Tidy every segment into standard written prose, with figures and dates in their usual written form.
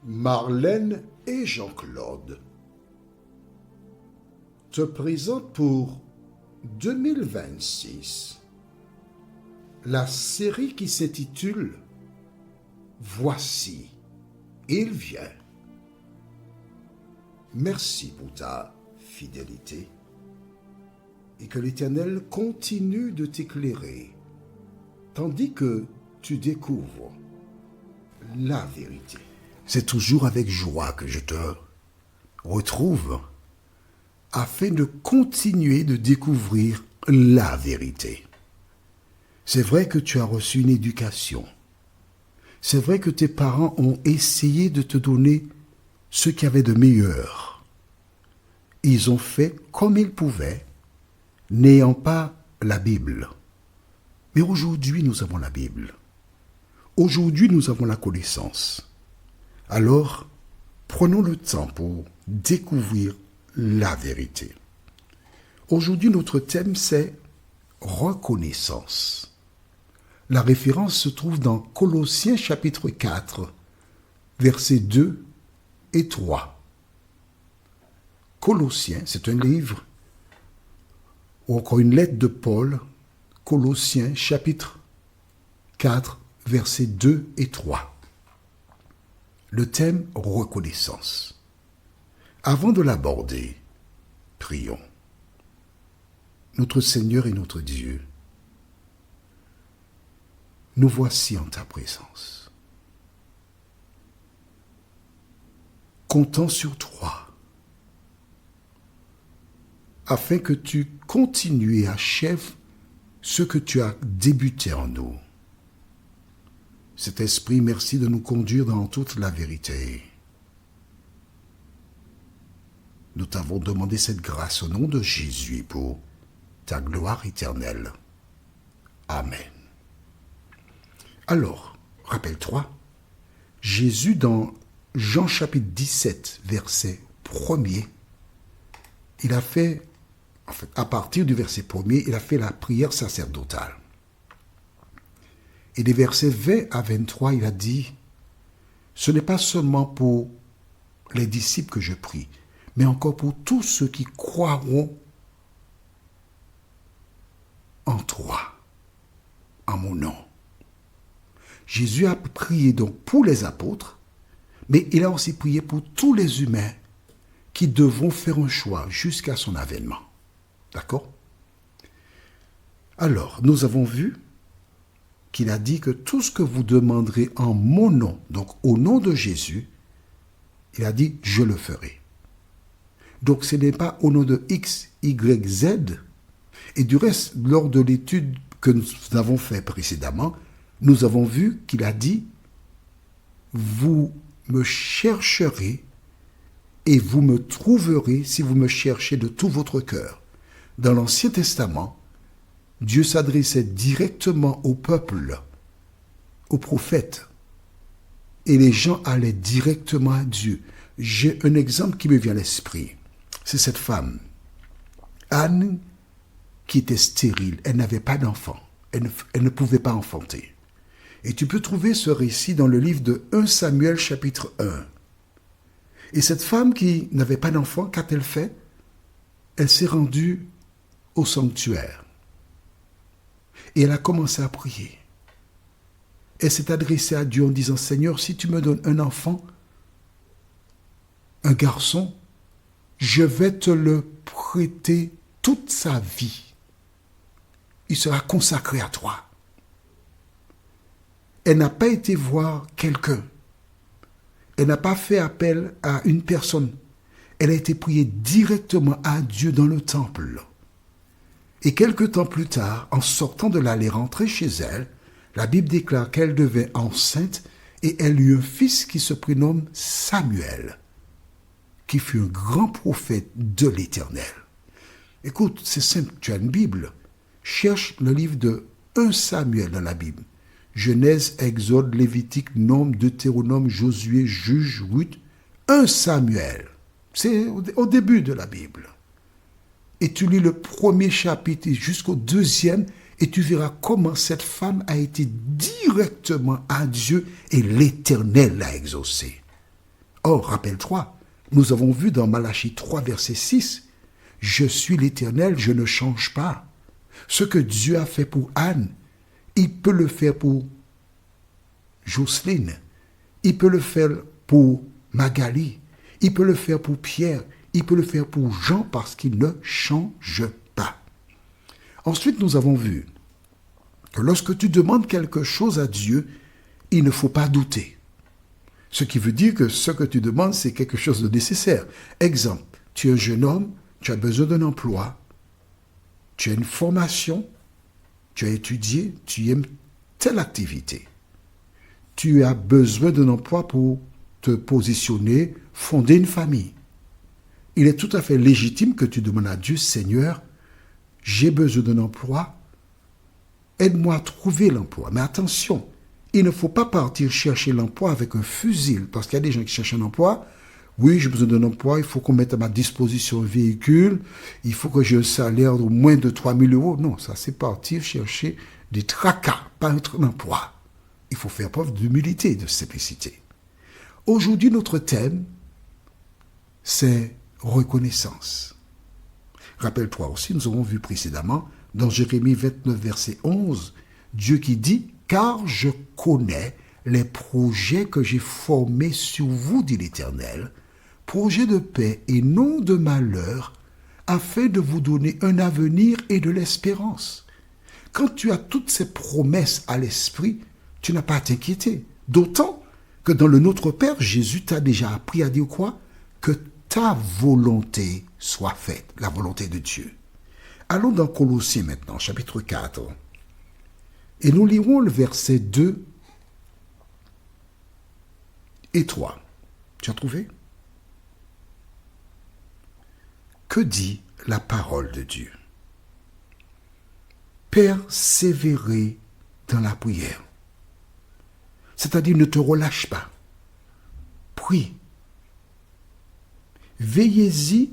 Marlène et Jean-Claude te présentent pour 2026 la série qui s'intitule « Voici, il vient ». Merci pour ta fidélité et que l'Éternel continue de t'éclairer tandis que tu découvres la vérité. C'est toujours avec joie que je te retrouve afin de continuer de découvrir la vérité. C'est vrai que tu as reçu une éducation. C'est vrai que tes parents ont essayé de te donner ce qu'il y avait de meilleur. Ils ont fait comme ils pouvaient, n'ayant pas la Bible. Mais aujourd'hui, nous avons la Bible. Aujourd'hui, nous avons la connaissance. Alors, prenons le temps pour découvrir la vérité. Aujourd'hui, notre thème, c'est reconnaissance. La référence se trouve dans Colossiens chapitre 4, versets 2 et 3. Colossiens, c'est un livre, ou encore une lettre de Paul, Colossiens chapitre 4, versets 2 et 3. Le thème reconnaissance. Avant de l'aborder, prions. Notre Seigneur et notre Dieu, nous voici en ta présence. Comptons sur toi, afin que tu continues et achèves ce que tu as débuté en nous. Cet esprit, merci de nous conduire dans toute la vérité. Nous t'avons demandé cette grâce au nom de Jésus pour ta gloire éternelle. Amen. Alors, rappelle-toi, Jésus dans Jean chapitre 17, verset 1er, il a fait, à partir du verset 1er, il a fait la prière sacerdotale. Et des versets 20 à 23, il a dit, ce n'est pas seulement pour les disciples que je prie, mais encore pour tous ceux qui croiront en toi, en mon nom. Jésus a prié donc pour les apôtres, mais il a aussi prié pour tous les humains qui devront faire un choix jusqu'à son avènement. D'accord? Alors, nous avons vu qu'il a dit que tout ce que vous demanderez en mon nom, donc au nom de Jésus, il a dit, je le ferai. Donc ce n'est pas au nom de X, Y, Z. Et du reste, lors de l'étude que nous avons fait précédemment, nous avons vu qu'il a dit, vous me chercherez et vous me trouverez si vous me cherchez de tout votre cœur. Dans l'Ancien Testament, Dieu s'adressait directement au peuple, aux prophètes, et les gens allaient directement à Dieu. J'ai un exemple qui me vient à l'esprit. C'est cette femme, Anne, qui était stérile. Elle n'avait pas d'enfant. Elle ne pouvait pas enfanter. Et tu peux trouver ce récit dans le livre de 1 Samuel chapitre 1. Et cette femme qui n'avait pas d'enfant, qu'a-t-elle fait? Elle s'est rendue au sanctuaire. Et elle a commencé à prier. Elle s'est adressée à Dieu en disant, Seigneur, si tu me donnes un enfant, un garçon, je vais te le prêter toute sa vie. Il sera consacré à toi. Elle n'a pas été voir quelqu'un. Elle n'a pas fait appel à une personne. Elle a été priée directement à Dieu dans le temple. Et quelque temps plus tard, en sortant de là, elle est rentrée chez elle. La Bible déclare qu'elle devait enceinte et elle eut un fils qui se prénomme Samuel, qui fut un grand prophète de l'Éternel. Écoute, c'est simple, tu as une Bible. Cherche le livre de 1 Samuel dans la Bible. Genèse, Exode, Lévitique, Nombre, Deutéronome, Josué, Juge, Ruth. 1 Samuel. C'est au début de la Bible. Et tu lis le premier chapitre jusqu'au deuxième, et tu verras comment cette femme a été directement à Dieu et l'Éternel l'a exaucée. Or, rappelle-toi, nous avons vu dans Malachie 3, verset 6, « Je suis l'Éternel, je ne change pas. » Ce que Dieu a fait pour Anne, il peut le faire pour Jocelyne, il peut le faire pour Magali, il peut le faire pour Pierre, il peut le faire pour Jean parce qu'il ne change pas. Ensuite, nous avons vu que lorsque tu demandes quelque chose à Dieu, il ne faut pas douter. Ce qui veut dire que ce que tu demandes, c'est quelque chose de nécessaire. Exemple, tu es un jeune homme, tu as besoin d'un emploi, tu as une formation, tu as étudié, tu aimes telle activité. Tu as besoin d'un emploi pour te positionner, fonder une famille. Il est tout à fait légitime que tu demandes à Dieu, Seigneur, j'ai besoin d'un emploi, aide-moi à trouver l'emploi. Mais attention, il ne faut pas partir chercher l'emploi avec un fusil, parce qu'il y a des gens qui cherchent un emploi. Oui, j'ai besoin d'un emploi, il faut qu'on mette à ma disposition un véhicule, il faut que j'ai un salaire de moins de 3 000 euros. Non, ça c'est partir chercher des tracas, pas un emploi. Il faut faire preuve d'humilité, de simplicité. Aujourd'hui, notre thème, c'est reconnaissance. Rappelle-toi aussi, nous avons vu précédemment, dans Jérémie 29, verset 11, Dieu qui dit « Car je connais les projets que j'ai formés sur vous, dit l'Éternel, projets de paix et non de malheur, afin de vous donner un avenir et de l'espérance. » Quand tu as toutes ces promesses à l'esprit, tu n'as pas à t'inquiéter. D'autant que dans le Notre Père, Jésus t'a déjà appris à dire quoi? Que ta volonté soit faite, la volonté de Dieu. Allons dans Colossiens maintenant, chapitre 4. Et nous lirons le verset 2 et 3. Tu as trouvé? Que dit la parole de Dieu? Persévérer dans la prière. C'est-à-dire ne te relâche pas. Prie. Veillez-y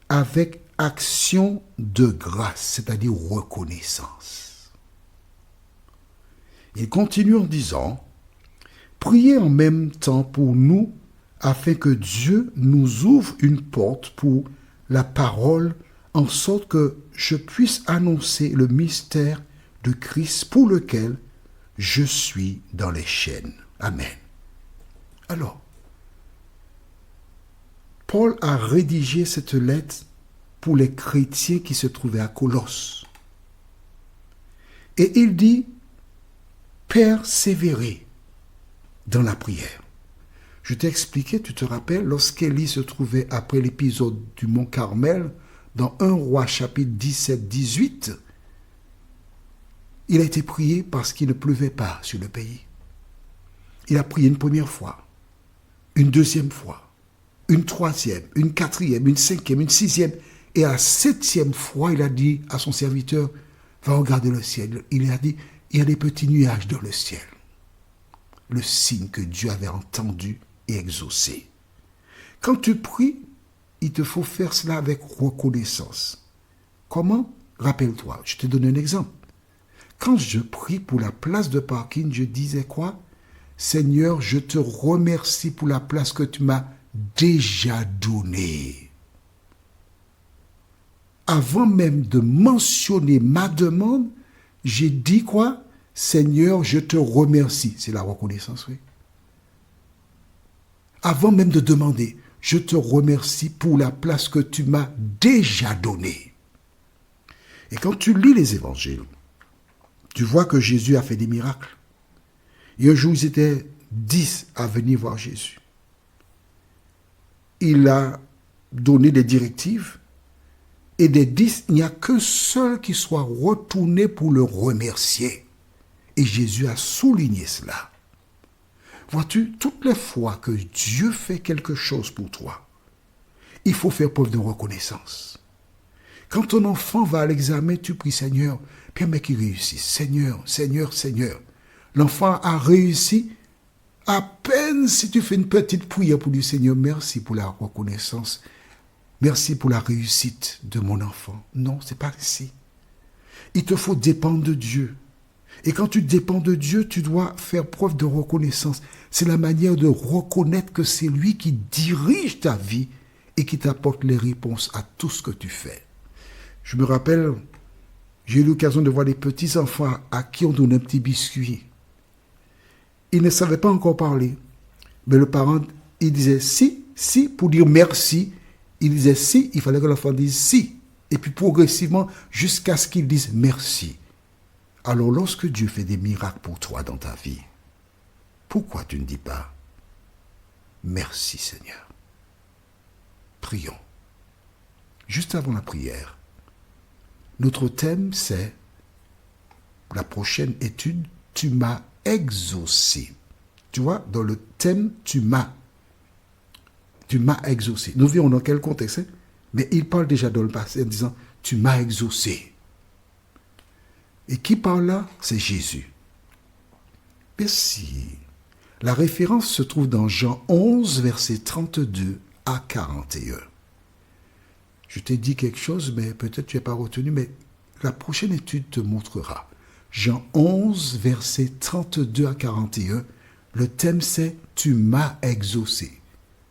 avec action de grâce, c'est-à-dire reconnaissance. Il continue en disant, priez en même temps pour nous, afin que Dieu nous ouvre une porte pour la parole, en sorte que je puisse annoncer le mystère de Christ pour lequel je suis dans les chaînes. Amen. Alors, Paul a rédigé cette lettre pour les chrétiens qui se trouvaient à Colosse. Et il dit, persévérer dans la prière. Je t'ai expliqué, tu te rappelles, lorsqu'Élie se trouvait après l'épisode du mont Carmel, dans 1 Roi chapitre 17-18, il a été prié parce qu'il ne pleuvait pas sur le pays. Il a prié une première fois, une deuxième fois, une troisième, une quatrième, une cinquième, une sixième. Et à la 7e fois, il a dit à son serviteur, va regarder le ciel. Il a dit, il y a des petits nuages dans le ciel. Le signe que Dieu avait entendu et exaucé. Quand tu pries, il te faut faire cela avec reconnaissance. Comment? Rappelle-toi, je te donne un exemple. Quand je prie pour la place de parking, je disais quoi? Seigneur, je te remercie pour la place que tu m'as déjà donnée. Avant même de mentionner ma demande, j'ai dit quoi? Seigneur, je te remercie. C'est la reconnaissance, oui. Avant même de demander, je te remercie pour la place que tu m'as déjà donnée. Et quand tu lis les évangiles, tu vois que Jésus a fait des miracles. Et un jour, ils étaient 10 à venir voir Jésus. Il a donné des directives. Et des 10, il n'y a qu'un seul qui soit retourné pour le remercier. Et Jésus a souligné cela. Vois-tu, toutes les fois que Dieu fait quelque chose pour toi, il faut faire preuve de reconnaissance. Quand ton enfant va à l'examen, tu pries, Seigneur, permets qu'il réussisse. Seigneur, Seigneur, Seigneur. L'enfant a réussi. À peine si tu fais une petite prière pour lui, Seigneur, merci pour la reconnaissance. Merci pour la réussite de mon enfant. Non, c'est pas ainsi. Il te faut dépendre de Dieu. Et quand tu dépends de Dieu, tu dois faire preuve de reconnaissance. C'est la manière de reconnaître que c'est lui qui dirige ta vie et qui t'apporte les réponses à tout ce que tu fais. Je me rappelle, j'ai eu l'occasion de voir les petits-enfants à qui on donnait un petit biscuit. Ils ne savaient pas encore parler. Mais le parent, il disait si, pour dire merci. Il disait si, il fallait que l'enfant dise si. Et puis progressivement, jusqu'à ce qu'il dise merci. Alors lorsque Dieu fait des miracles pour toi dans ta vie, pourquoi tu ne dis pas merci Seigneur? Prions. Juste avant la prière, notre thème c'est la prochaine étude, tu m'as exaucé. Tu vois, dans le thème, tu m'as exaucé. Nous verrons dans quel contexte, mais il parle déjà dans le passé en disant, tu m'as exaucé. Et qui parle là? C'est Jésus. Merci. La référence se trouve dans Jean 11, versets 32 à 41. Je t'ai dit quelque chose, mais peut-être tu n'as pas retenu, mais la prochaine étude te montrera. Jean 11, versets 32 à 41, le thème c'est « Tu m'as exaucé ».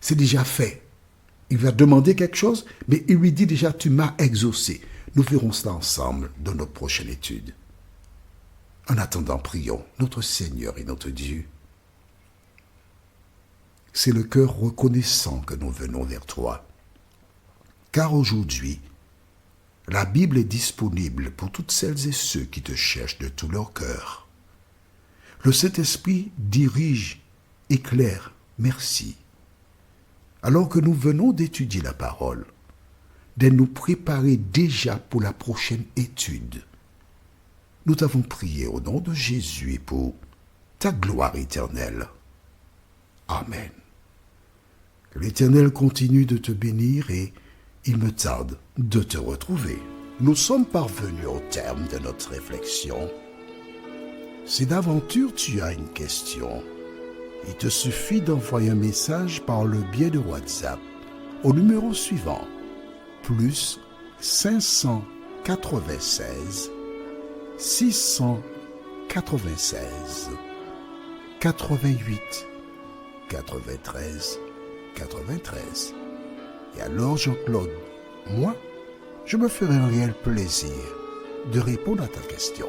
C'est déjà fait. Il va demander quelque chose, mais il lui dit déjà « Tu m'as exaucé ». Nous verrons cela ensemble dans notre prochaine étude. En attendant, prions notre Seigneur et notre Dieu. C'est le cœur reconnaissant que nous venons vers toi. Car aujourd'hui, la Bible est disponible pour toutes celles et ceux qui te cherchent de tout leur cœur. Le Saint-Esprit dirige, éclaire, merci. Alors que nous venons d'étudier la parole, de nous préparer déjà pour la prochaine étude, nous t'avons prié au nom de Jésus et pour ta gloire éternelle. Amen. Que l'Éternel continue de te bénir et il me tarde de te retrouver. Nous sommes parvenus au terme de notre réflexion. Si d'aventure tu as une question, il te suffit d'envoyer un message par le biais de WhatsApp au numéro suivant, plus 596 696 88 93 93. Et alors Jean-Claude, moi, je me ferai un réel plaisir de répondre à ta question.